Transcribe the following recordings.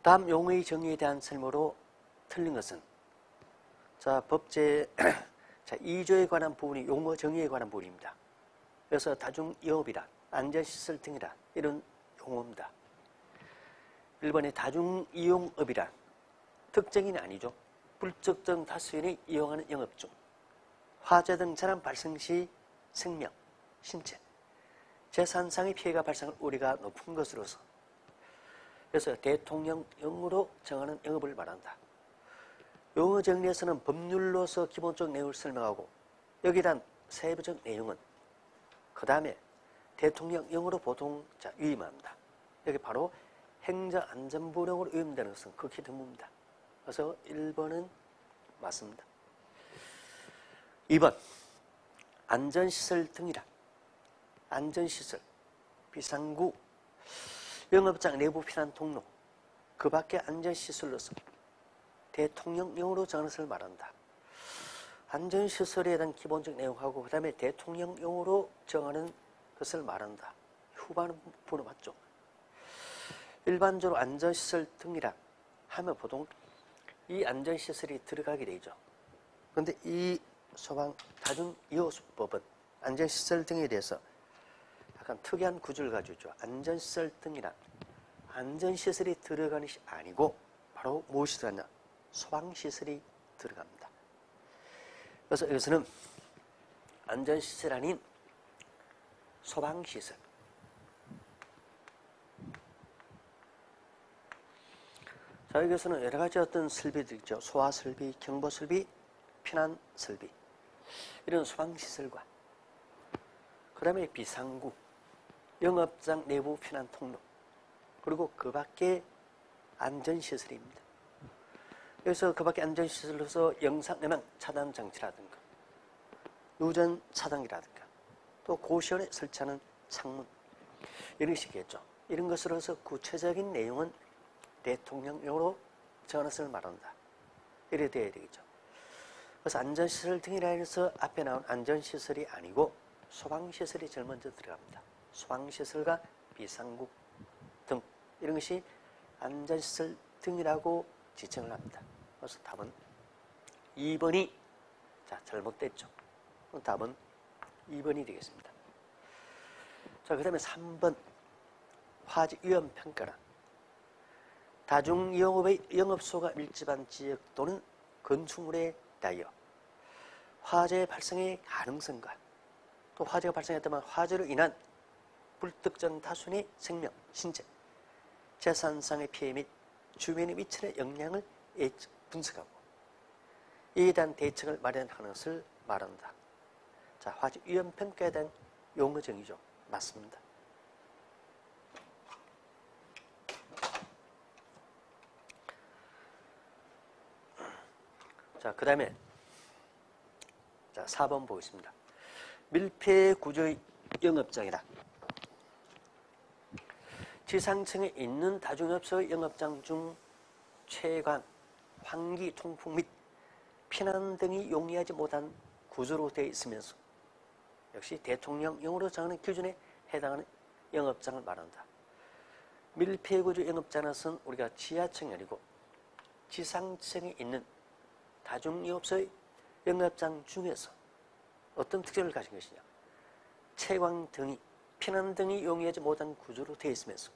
다음 용어의 정의에 대한 설명으로 틀린 것은 자, 법제 자, 2조에 관한 부분이 용어 정의에 관한 부분입니다. 그래서 다중이용업이라 안전시설 등이라 이런 용어입니다. 1번에 다중이용업이란 특정인이 아니죠. 불특정 다수인이 이용하는 영업 중 화재 등 재난 발생 시 생명, 신체, 재산상의 피해가 발생할 우려가 높은 것으로서 그래서 대통령령으로 정하는 영업을 말한다. 용어 정리에서는 법률로서 기본적 내용을 설명하고 여기에 대한 세부적 내용은 그 다음에 대통령령으로 보통 위임합니다. 여기 바로 행정안전부령으로 위임되는 것은 극히 드뭅니다. 그래서 1번은 맞습니다. 2번 안전시설 등이라 안전시설, 비상구, 영업장 내부 피난 통로, 그 밖의 안전시설로서 대통령령으로 정하는 것을 말한다. 안전시설에 대한 기본적 내용하고 그 다음에 대통령령으로 정하는 것을 말한다. 후반 부분 맞죠? 일반적으로 안전시설 등이라 하면 보통 이 안전시설이 들어가게 되죠. 그런데 이 소방 다중이용법은 안전시설 등에 대해서 약간 특이한 구조를 가지고 있죠. 안전시설 등이란 안전시설이 들어가는 것이 아니고 바로 무엇이 들어가냐? 소방시설이 들어갑니다. 그래서 여기서는 안전시설 아닌 소방시설. 자, 여기서는 여러 가지 어떤 설비들 있죠. 소화설비, 경보설비, 피난설비. 이런 소방시설과 그 다음에 비상구, 영업장 내부 피난 통로, 그리고 그 밖에 안전시설입니다. 여기서 그 밖에 안전시설로서 영상음향 차단 장치라든가 누전 차단기라든가 또 고시원에 설치하는 창문 이런 것이겠죠. 이런 것으로서 구체적인 내용은 대통령령으로 정하는 것을 말한다. 이래 돼야 되겠죠. 그래서 안전시설 등이라 해서 앞에 나온 안전시설이 아니고 소방시설이 제일 먼저 들어갑니다. 소방시설과 비상구 등 이런 것이 안전시설 등이라고 지칭을 합니다. 그래서 답은 2번이 잘못됐죠. 답은 2번이 되겠습니다. 자, 그 다음에 3번 화재 위험 평가란 다중이용업의 영업소가 밀집한 지역 또는 건축물에 대하여 화재 발생의 가능성과 또 화재가 발생했다면 화재로 인한 불특정 다수의 생명, 신체, 재산상의 피해 및 주변에 미치는 영향을 분석하고 이에 대한 대책을 마련하는 것을 말한다. 자, 화재 위험 평가에 대한 용어 정의죠. 맞습니다. 자, 그 다음에 4번 보겠습니다. 밀폐 구조의 영업장이라 지상층에 있는 다중업소의 영업장 중 채광, 환기, 통풍 및 피난 등이 용이하지 못한 구조로 되어 있으면서 역시 대통령령으로 정하는 기준에 해당하는 영업장을 말한다. 밀폐 구조 영업장은 우리가 지하층이 아니고 지상층에 있는 다중이용업소의 영업장 중에서 어떤 특징을 가진 것이냐? 채광 등이 피난 등이 용이하지 못한 구조로 되어 있으면서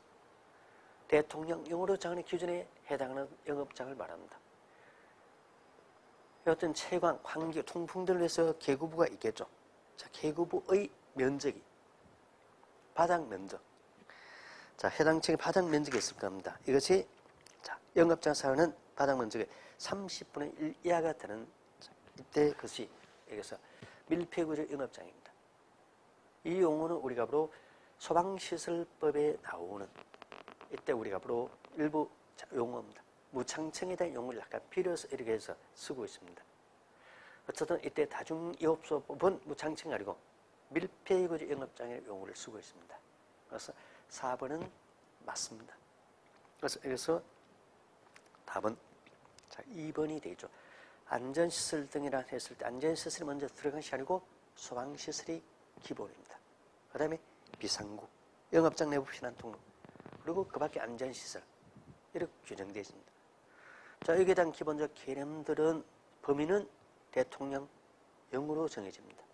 대통령령으로 정하는 기준에 해당하는 영업장을 말합니다. 어떤 채광, 환기, 통풍 등을 위해서 계급부가 있겠죠. 자, 계급부의 면적이 바닥 면적. 자, 해당 층의 바닥 면적이 있을 겁니다. 이것이 영업장 사용하는 바닥 면적의 30분의 1 이하가 되는 이때 그것이 여기서 밀폐구조 영업장입니다. 이 용어는 우리가 바로 소방시설법에 나오는 이때 우리가 바로 일부 용어입니다. 무창청에 대한 용어를 약간 필요해서 이렇게 해서 쓰고 있습니다. 어쨌든 이때 다중이용업소법은 무창청이 아니고 밀폐구조 영업장의 용어를 쓰고 있습니다. 그래서 4번은 맞습니다. 그래서 여기서 답은 2번이 되죠. 안전시설 등이라 했을 때 안전시설이 먼저 들어간 것이 아니고 소방시설이 기본입니다. 그 다음에 비상구, 영업장 내부 피난 통로, 그리고 그 밖에 안전시설, 이렇게 규정되어 있습니다. 자, 여기에 대한 기본적 개념들은 범위는 대통령령으로 정해집니다.